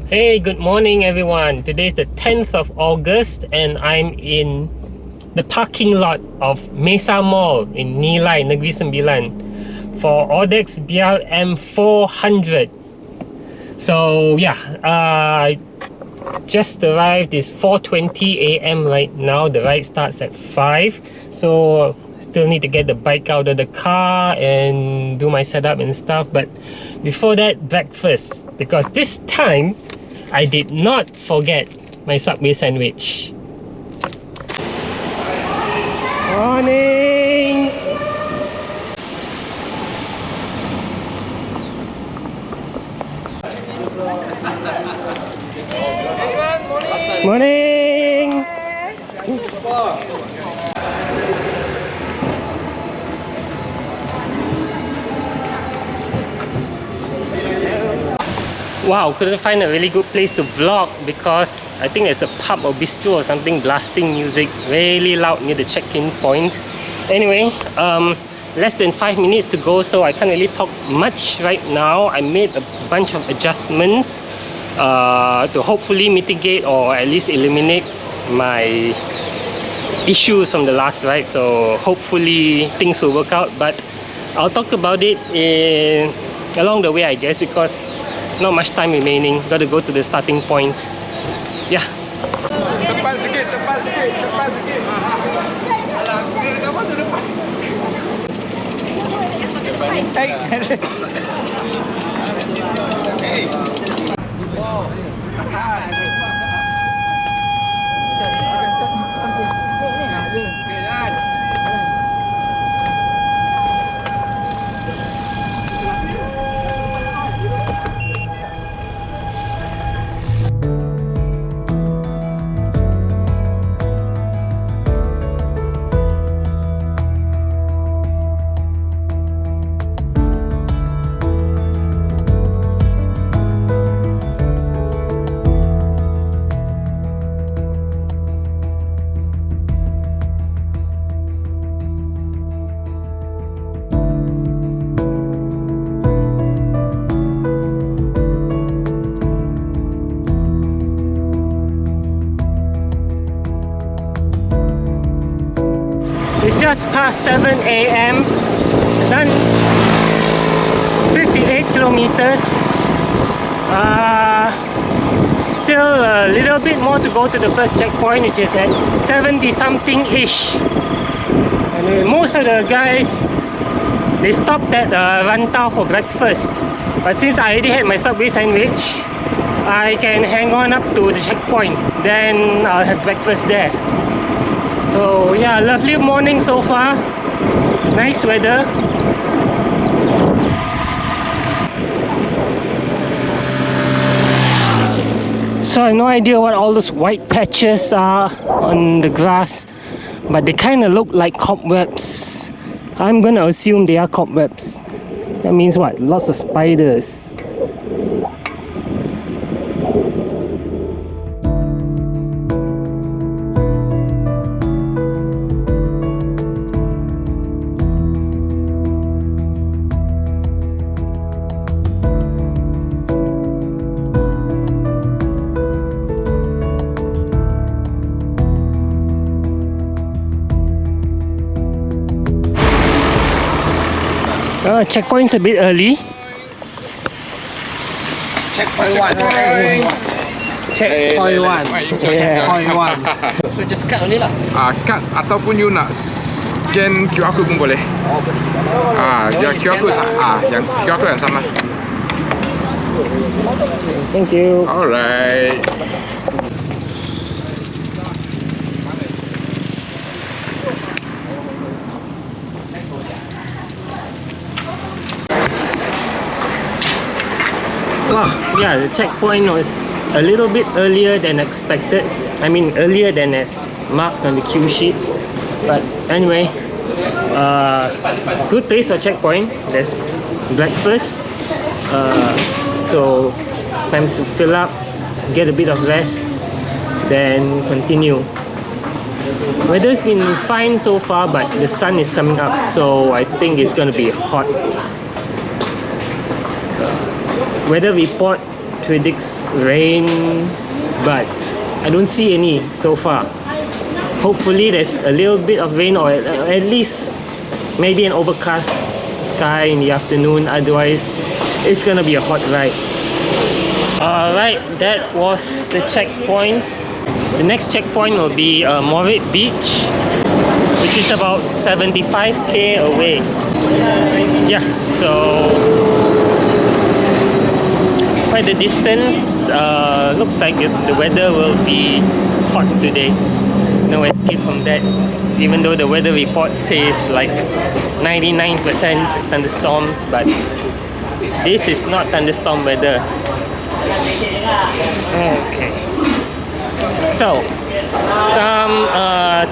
Hey, good morning everyone. Today is the 10th of August and I'm in the parking lot of Mesa Mall in Nilai, Negeri Sembilan for Audax BRM400. So yeah, just arrived. It's 4:20 a.m. right now. The ride starts at 5, so still need to get the bike out of the car and do my setup and stuff. But before that, breakfast, because this time I did not forget my Subway sandwich. Morning! Morning! Wow, couldn't find a really good place to vlog because I think there's a pub or bistro or something blasting music really loud near the check-in point. Anyway, less than 5 minutes to go, so I can't really talk much right now. I made a bunch of adjustments to hopefully mitigate or at least eliminate my issues from the last ride. So hopefully things will work out, but I'll talk about it along the way, I guess, because not much time remaining. Got to go to the starting point. Yeah. Depan sikit, depan sikit, depan sikit. Alah, kenapa tu depan? Hey. Hey. Wow. It's just past 7 a.m. Done 58 kilometers. Still a little bit more to go to the first checkpoint, which is at 70 something ish. And most of the guys, they stopped at Rantau for breakfast. But since I already had my Subway sandwich, I can hang on up to the checkpoint. Then I'll have breakfast there. So yeah, lovely morning so far. Nice weather. So I have no idea what all those white patches are on the grass, but they kind of look like cobwebs. I'm gonna assume they are cobwebs. That means what? Lots of spiders. Checkpoint's a bit early. Checkpoint 1. Checkpoint 1. Checkpoint 1. So just cut only lah. Cut ataupun you nak scan QR code pun boleh. Oh, boleh. Yang QR code yang QR code yang sama. Thank you. Alright. Wow, yeah, the checkpoint was a little bit earlier than expected. I mean, earlier than as marked on the cue sheet. But anyway, good place for checkpoint. There's breakfast. So time to fill up, get a bit of rest, then continue. Weather's been fine so far, but the sun is coming up, so I think it's gonna be hot. Weather report predicts rain, but I don't see any so far. Hopefully there's a little bit of rain, or at least maybe an overcast sky in the afternoon. Otherwise it's gonna be a hot ride. Alright, that was the checkpoint. The next checkpoint will be Morit Beach, which is about 75k away. Yeah, so quite the distance. Looks like the weather will be hot today. No escape from that. Even though the weather report says like 99% thunderstorms, but this is not thunderstorm weather. Okay. So, some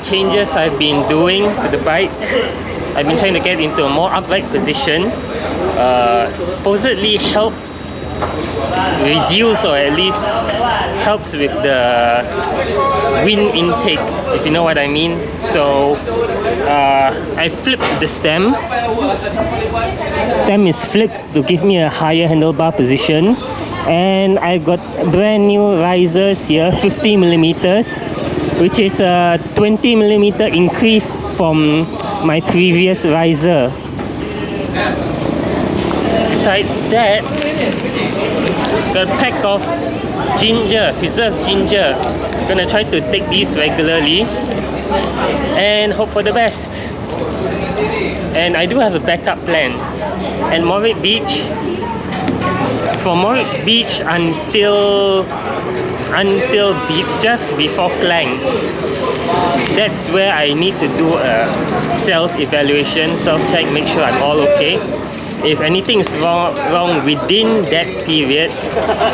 changes I've been doing to the bike. I've been trying to get into a more upright position. Supposedly helps reduce, or at least helps with the wind intake, if you know what I mean. So I flipped the stem. Stem is flipped to give me a higher handlebar position, and I've got brand new risers here, 50 millimeters, which is a 20 millimeter increase from my previous riser. Besides that, got a pack of ginger, preserved ginger. I'm gonna try to take these regularly and hope for the best. And I do have a backup plan. And Morit Beach, from Morit Beach until just before Klang, that's where I need to do a self-evaluation, self-check, make sure I'm all okay. If anything is wrong within that period,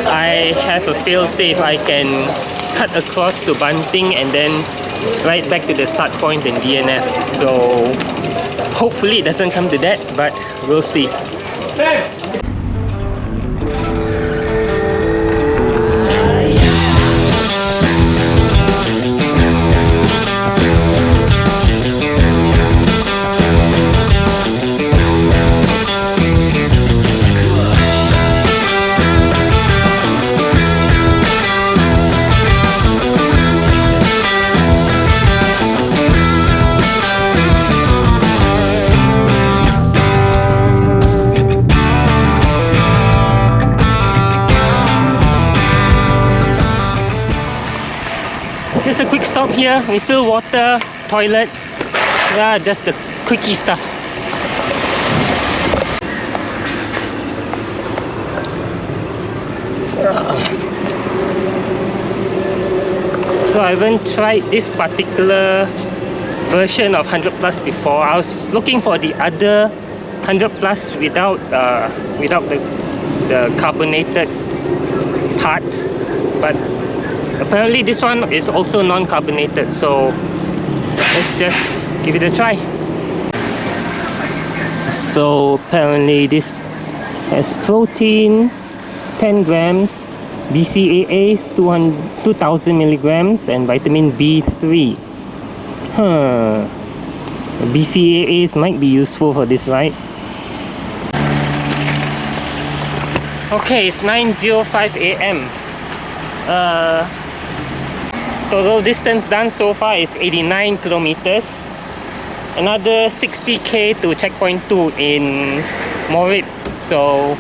I have a fail-safe. I can cut across to Banting and then right back to the start point in DNF. So hopefully it doesn't come to that, but we'll see. Just a quick stop here, refill water, toilet, yeah, just the quickie stuff. So I haven't tried this particular version of 100 Plus before. I was looking for the other 100 Plus without the carbonated part, but apparently this one is also non-carbonated, so let's just give it a try. So apparently this has protein 10 grams, BCAAs 2000 milligrams, and vitamin B3. BCAAs might be useful for this ride. Okay, it's 9:05 AM. Total distance done so far is 89 kilometers. Another 60k to checkpoint 2 in Morit. So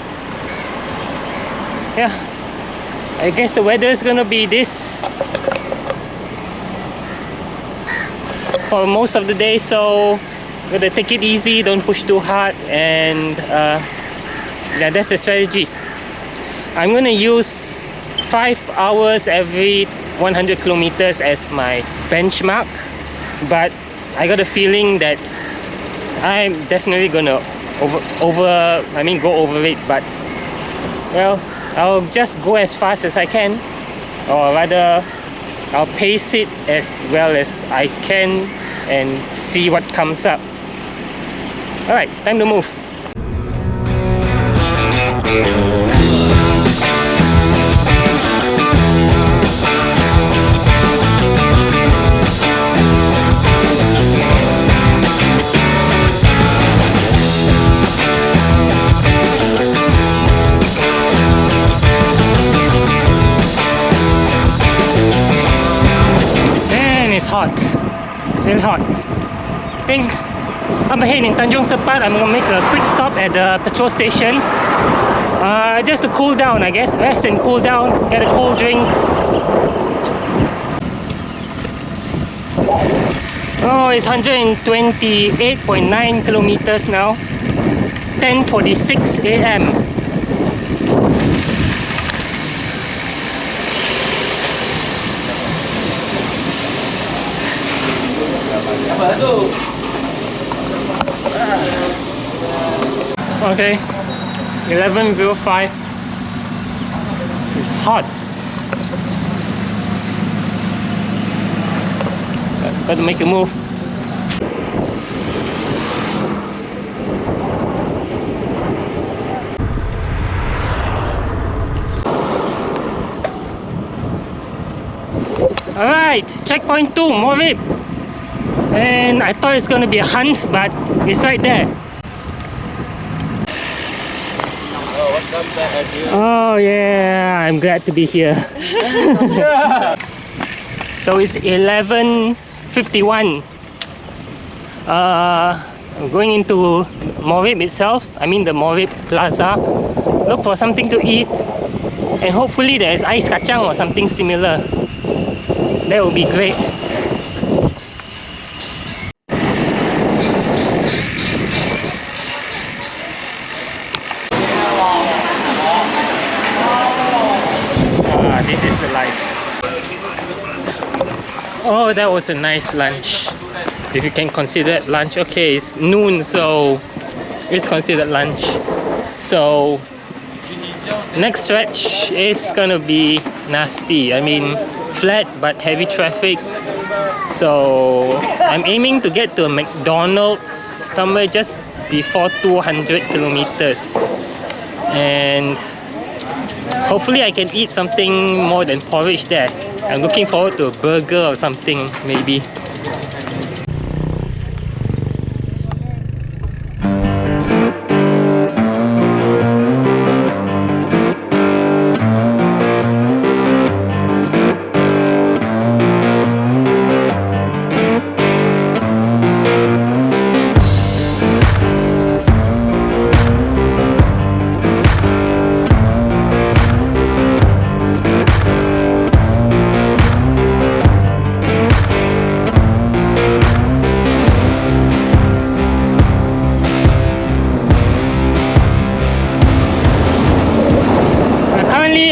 yeah, I guess the weather is gonna be this for most of the day, so I'm gonna take it easy, don't push too hard, and yeah, that's the strategy. I'm gonna use 5 hours every 100 kilometers as my benchmark, but I got a feeling that I'm definitely gonna go over it. But well, I'll just go as fast as I can, or rather I'll pace it as well as I can and see what comes up. Alright, time to move. hot. It's really hot. I think up ahead in Tanjung Sepat, I'm gonna make a quick stop at the petrol station. Just to cool down, I guess. Rest and cool down, get a cold drink. Oh, it's 128.9 kilometers now. 10:46 a.m. Okay, 11:05. It's hot. Got to make a move. Alright, checkpoint 2, Morib. And I thought it's going to be a hunt, but it's right there. Oh yeah, I'm glad to be here. So it's 11:51. I'm going into Morib itself. I mean the Morib Plaza. Look for something to eat, and hopefully there's ice kacang or something similar. That would be great. This is the life. Oh, that was a nice lunch. If you can consider it lunch. Okay, it's noon, so it's considered lunch. So next stretch is gonna be nasty. I mean, flat but heavy traffic. So I'm aiming to get to a McDonald's somewhere just before 200 kilometers. And hopefully I can eat something more than porridge there. I'm looking forward to a burger or something, maybe.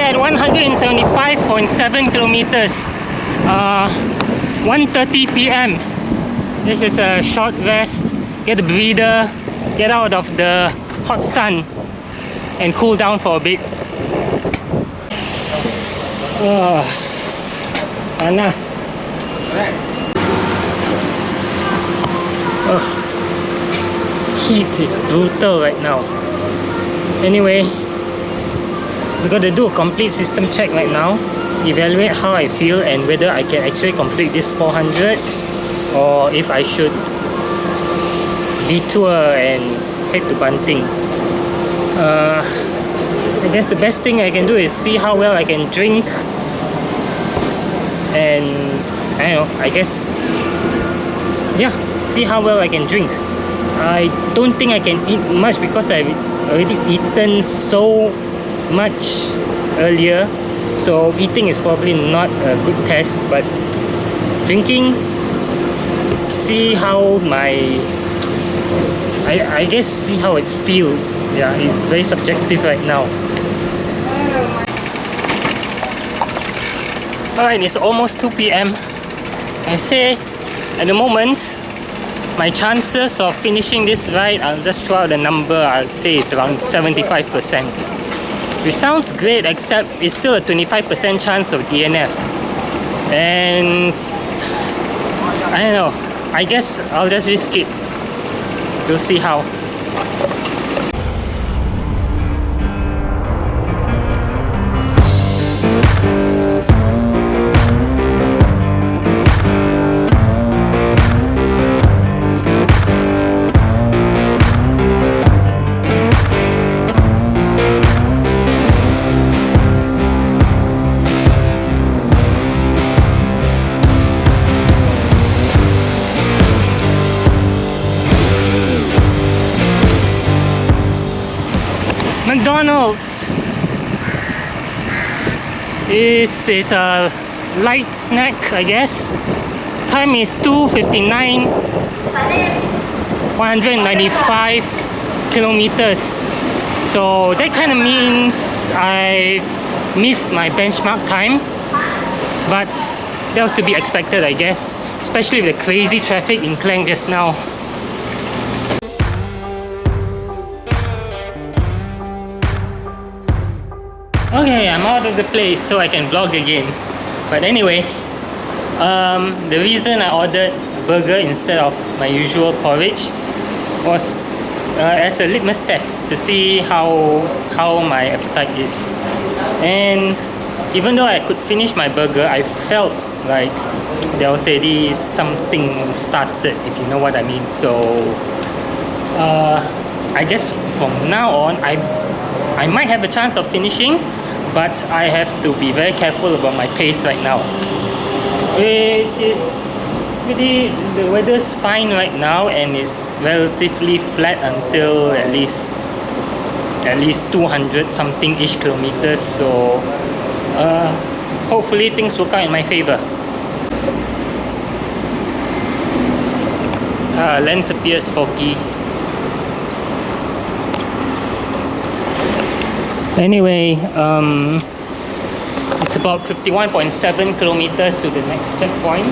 At 175.7 kilometers, 1:30 p.m. This is a short rest, get a breather, get out of the hot sun and cool down for a bit. Panas. Heat is brutal right now. Anyway, we got to do a complete system check right now, evaluate how I feel and whether I can actually complete this 400 or if I should detour and head to Banting. I guess the best thing I can do is see how well I can drink, and I don't know, I guess, yeah, see how well I can drink. I don't think I can eat much because I've already eaten so much earlier, so eating is probably not a good test, but drinking, see how I guess see how it feels. Yeah, it's very subjective right now. Alright, it's almost 2 p.m. I say at the moment my chances of finishing this ride, I'll just throw out a number, I'll say it's around 75%. Which sounds great, except it's still a 25% chance of DNF. And I don't know, I guess I'll just risk it. We'll see how. This is a light snack, I guess. Time is 2:59, 195 kilometers. So that kind of means I missed my benchmark time, but that was to be expected, I guess, especially with the crazy traffic in Klang just now. Okay, I'm out of the place so I can vlog again. But anyway, the reason I ordered burger instead of my usual porridge was as a litmus test to see how my appetite is. And even though I could finish my burger, I felt like there was already something started, if you know what I mean. So I guess from now on I might have a chance of finishing, but I have to be very careful about my pace right now. Which is really, the weather's fine right now and it's relatively flat until at least 200 something ish kilometers. So hopefully things work out in my favor. Lens appears foggy. Anyway, it's about 51.7 kilometers to the next checkpoint.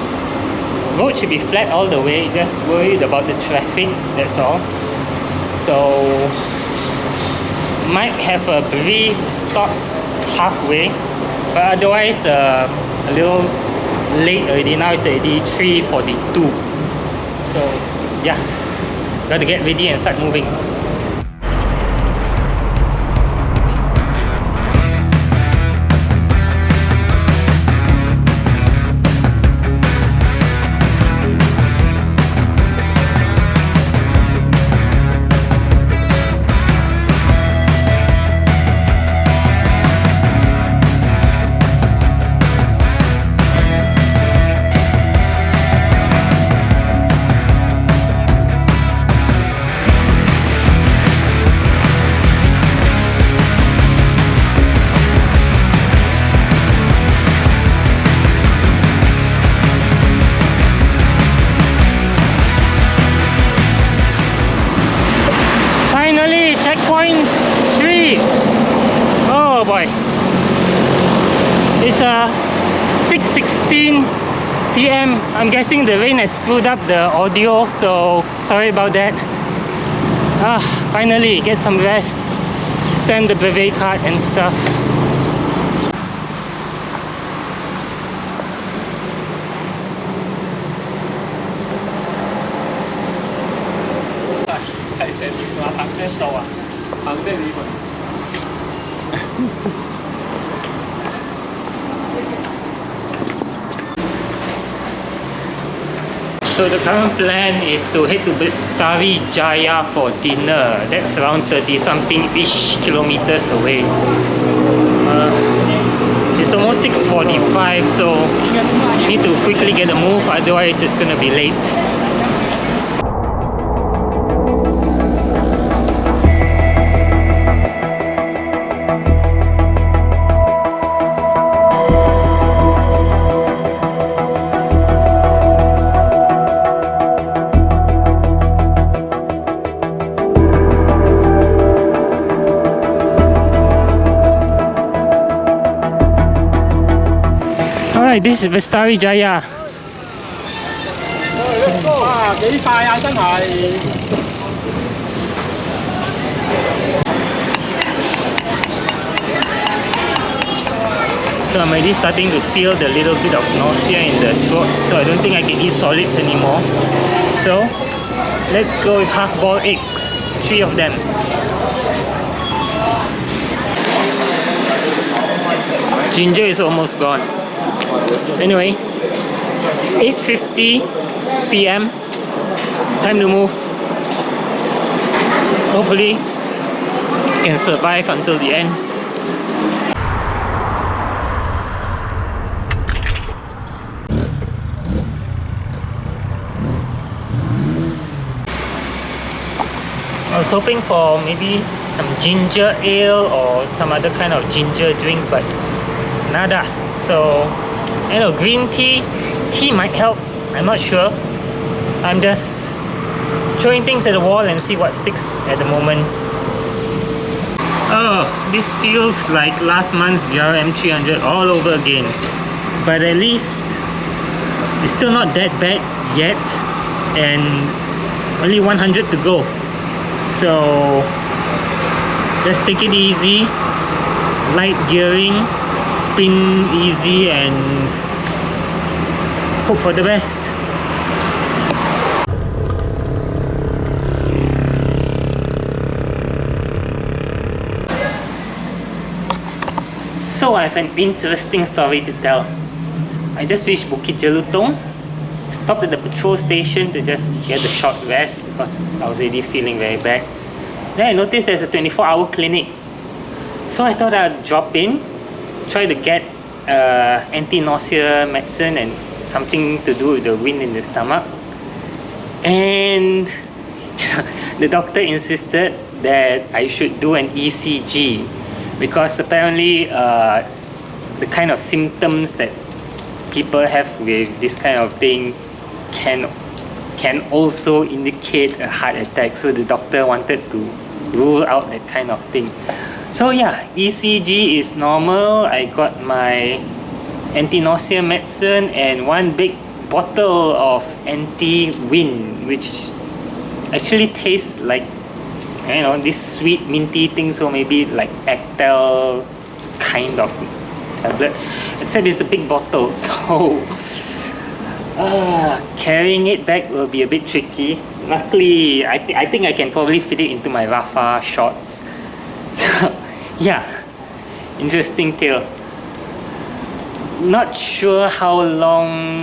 Road should be flat all the way, just worried about the traffic, that's all. So might have a brief stop halfway, but otherwise a little late already. Now it's already 3:42. So yeah, gotta get ready and start moving. Checkpoint 3. Oh boy, it's 6:16 p.m. I'm guessing the rain has screwed up the audio, so sorry about that. Finally get some rest, stamp the brevet card and stuff. So the current plan is to head to Bestari Jaya for dinner. That's around 30 something ish kilometers away. It's almost 6:45, so need to quickly get a move, otherwise it's gonna be late. Alright, this is Bestari Jaya. So I'm already starting to feel the little bit of nausea in the throat, so I don't think I can eat solids anymore. So let's go with half-boiled eggs, 3 of them. Ginger is almost gone. Anyway, 8:50 p.m. Time to move. Hopefully can survive until the end. I was hoping for maybe some ginger ale or some other kind of ginger drink, but nada. So, you know, green tea might help. I'm not sure. I'm just throwing things at the wall and see what sticks at the moment. Oh, this feels like last month's BRM400 all over again. But at least it's still not that bad yet, and only 100 to go. So just take it easy, light gearing, spin easy, and hope for the best. So I have an interesting story to tell. I just reached Bukit Jelutong, stopped at the petrol station to just get a short rest because I was already feeling very bad. Then I noticed there's a 24-hour clinic. So I thought I'd drop in, try to get anti-nausea medicine and something to do with the wind in the stomach. And the doctor insisted that I should do an ECG because apparently the kind of symptoms that people have with this kind of thing can also indicate a heart attack. So the doctor wanted to rule out that kind of thing. So yeah, ECG is normal. I got my anti-nausea medicine and one big bottle of anti-wind, which actually tastes like, you know, this sweet minty thing. So maybe like Actel kind of tablet, except it's a big bottle. So carrying it back will be a bit tricky. Luckily, I think I can probably fit it into my Rafa shorts. So yeah, interesting tale. Not sure how long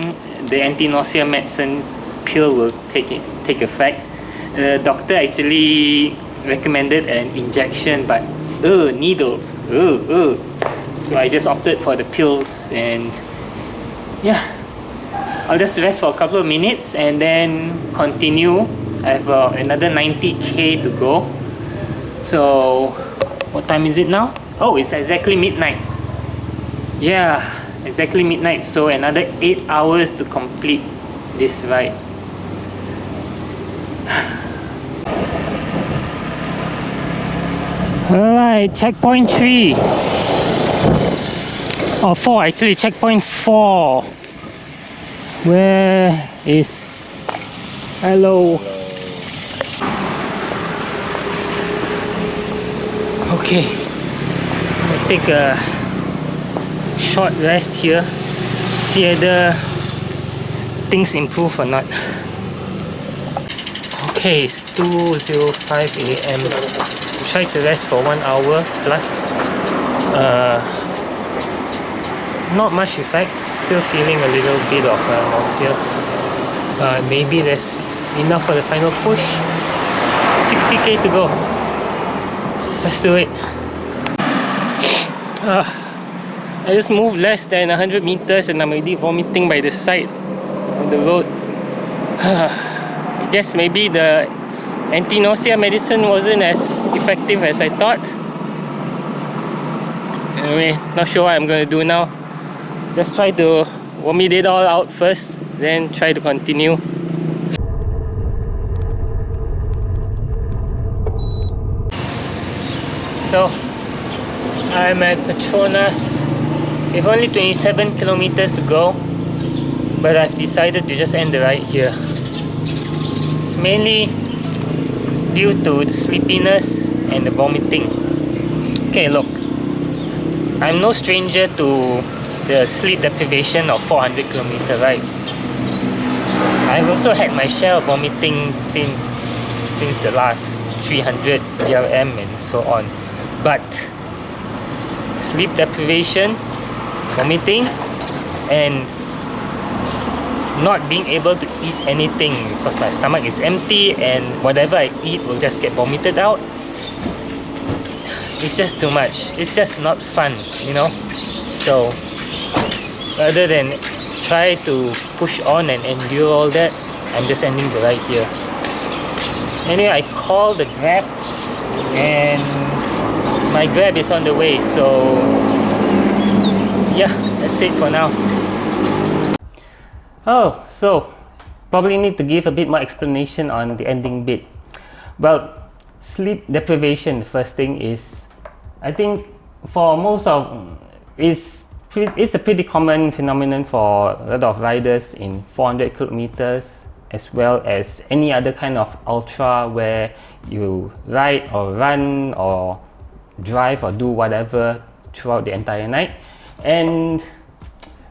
the anti-nausea medicine pill will take effect. The doctor actually recommended an injection, but needles. So I just opted for the pills, and yeah, I'll just rest for a couple of minutes and then continue. I have another 90k to go. So what time is it now? Oh, it's exactly midnight. Yeah, exactly midnight. So another 8 hours to complete this ride. Alright, checkpoint 3 or 4 actually, checkpoint 4. Where is... Hello. Okay, I'll take a short rest here, see whether things improve or not. Okay, it's 2:05 AM. Try to rest for 1 hour plus. Not much effect, still feeling a little bit of nausea. Maybe that's enough for the final push. 60k to go. Let's do it. I just moved less than 100 meters and I'm already vomiting by the side of the road. I guess maybe the anti-nausea medicine wasn't as effective as I thought. Anyway, not sure what I'm going to do now. Just try to vomit it all out first, then try to continue. So I'm at Petronas. We have only 27 kilometers to go, but I've decided to just end the ride here. It's mainly due to the sleepiness and the vomiting. Okay, look, I'm no stranger to the sleep deprivation of 400 kilometer rides. I've also had my share of vomiting since the last 300 BRM and so on. But sleep deprivation, vomiting, and not being able to eat anything because my stomach is empty and whatever I eat will just get vomited out. It's just too much. It's just not fun, you know. So rather than try to push on and endure all that, I'm just ending the ride here. Anyway, I called the Grab and my Grab is on the way, so yeah, that's it for now. Oh, so probably need to give a bit more explanation on the ending bit. Well, sleep deprivation, the first thing is, I think for most of, it's a pretty common phenomenon for a lot of riders in 400 kilometers, as well as any other kind of ultra where you ride or run or drive or do whatever throughout the entire night. And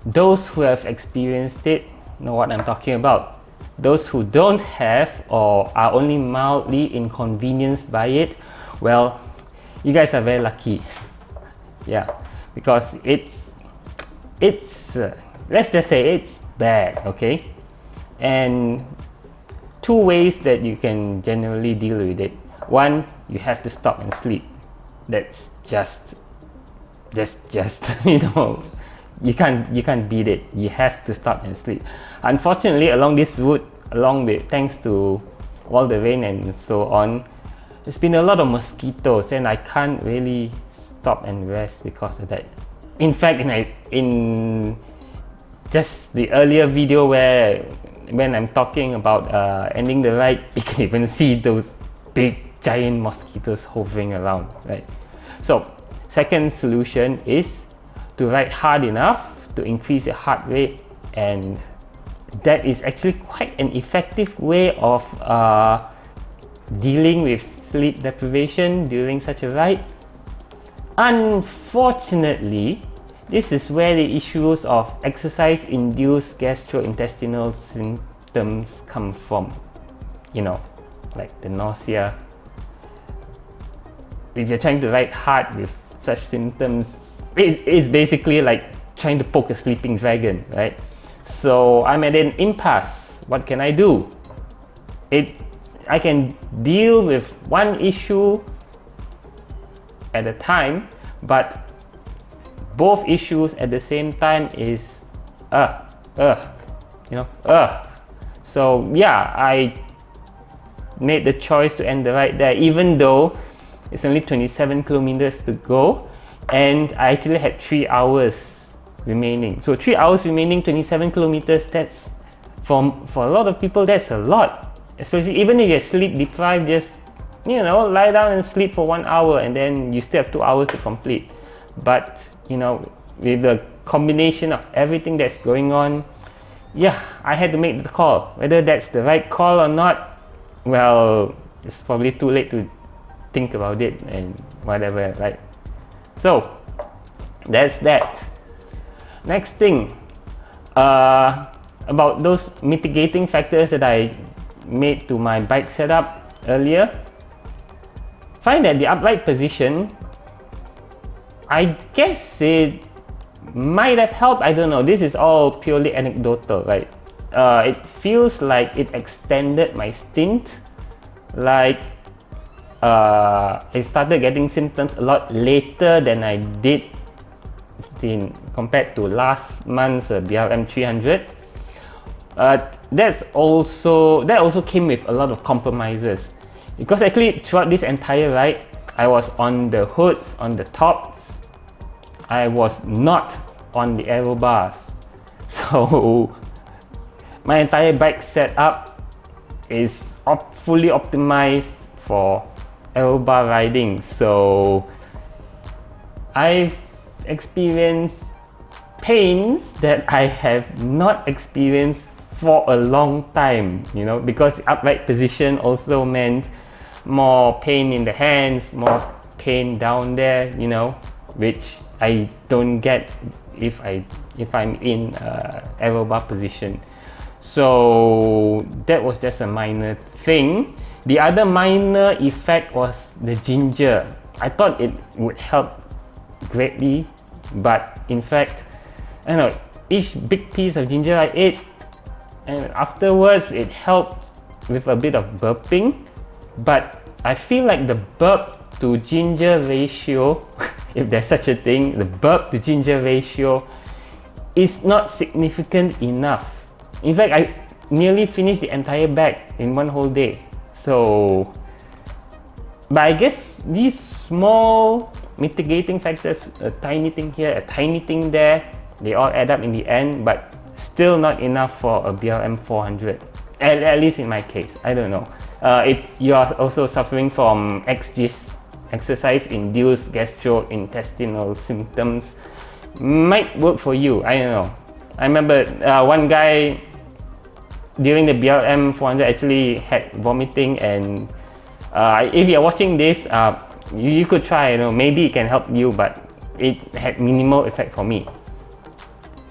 those who have experienced it know what I'm talking about. Those who don't have or are only mildly inconvenienced by it, well, you guys are very lucky. Yeah, because it's let's just say it's bad, okay? And two ways that you can generally deal with it. One, you have to stop and sleep. That's just you know, you can't beat it. You have to stop and sleep. Unfortunately, along this route, thanks to all the rain and so on, there's been a lot of mosquitoes, and I can't really stop and rest because of that. In fact, in just the earlier video when I'm talking about ending the ride, you can even see those big giant mosquitoes hovering around, right? So second solution is to ride hard enough to increase your heart rate, and that is actually quite an effective way of dealing with sleep deprivation during such a ride. Unfortunately, this is where the issues of exercise-induced gastrointestinal symptoms come from. You know, like the nausea. If you're trying to ride hard with such symptoms, it is basically like trying to poke a sleeping dragon, right? So I'm at an impasse. What can I do? I can deal with one issue at a time, but both issues at the same time is so yeah, I made the choice to end the ride there, even though it's only 27 kilometers to go, and I actually had 3 hours remaining. So 3 hours remaining, 27 kilometers, that's for a lot of people, that's a lot. Especially even if you're sleep deprived, just, you know, lie down and sleep for 1 hour and then you still have 2 hours to complete. But, you know, with the combination of everything that's going on, yeah, I had to make the call. Whether that's the right call or not, well, it's probably too late to think about it and whatever, right? So that's that. Next thing, about those mitigating factors that I made to my bike setup earlier. Find that the upright position, I guess it might have helped. I don't know, this is all purely anecdotal, right? It feels like it extended my stint. Like I started getting symptoms a lot later than I did compared to last month's BRM400. That also came with a lot of compromises, because actually throughout this entire ride, I was on the hoods, on the tops. I was not on the aero bars. So my entire bike setup is fully optimized for aero bar riding. So I've experienced pains that I have not experienced for a long time, you know, because the upright position also meant more pain in the hands, more pain down there, you know, which I don't get if I'm in aero bar position. So that was just a minor thing. The other minor effect was the ginger. I thought it would help greatly, but in fact, I don't know, each big piece of ginger I ate, and afterwards it helped with a bit of burping, but I feel like the burp to ginger ratio, if there's such a thing, the burp to ginger ratio is not significant enough. In fact, I nearly finished the entire bag in one whole day. So, but I guess these small mitigating factors, a tiny thing here, a tiny thing there, they all add up in the end, but still not enough for a BRM400. At least in my case, I don't know. If you are also suffering from Ex-GIS, exercise-induced gastrointestinal symptoms, might work for you. I don't know. I remember one guy during the BRM400 actually had vomiting, and if you're watching this, you could try, maybe it can help you, but it had minimal effect for me.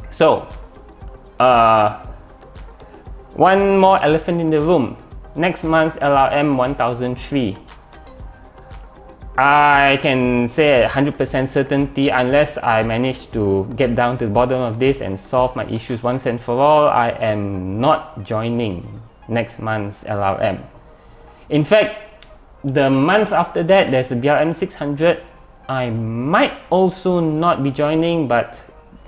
So, one more elephant in the room. Next month's LRM 1003. I can say 100% certainty, unless I manage to get down to the bottom of this and solve my issues once and for all, I am not joining next month's LRM. In fact, the month after that, there's a BRM600. I might also not be joining, but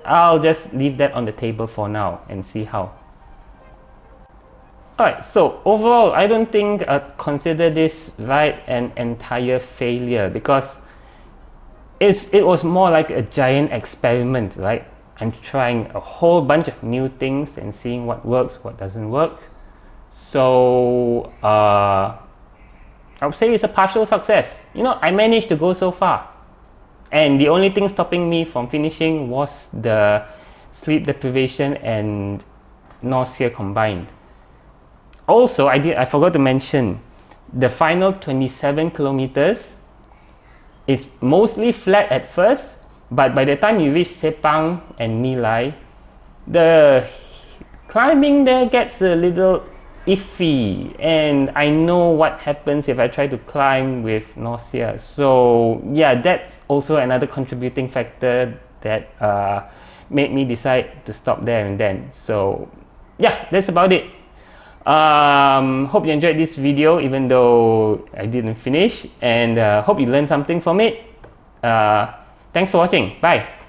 I'll just leave that on the table for now and see how. Alright, so overall, I don't think I'd consider this ride an entire failure, because it was more like a giant experiment, right? I'm trying a whole bunch of new things and seeing what works, what doesn't work. So, I would say it's a partial success. I managed to go so far. And the only thing stopping me from finishing was the sleep deprivation and nausea combined. Also, I forgot to mention, the final 27 kilometers is mostly flat at first, but by the time you reach Sepang and Nilai, the climbing there gets a little iffy, and I know what happens if I try to climb with nausea. So yeah, that's also another contributing factor that made me decide to stop there and then. So yeah, that's about it. Hope you enjoyed this video, even though I didn't finish, and hope you learned something from it. Thanks for watching. Bye.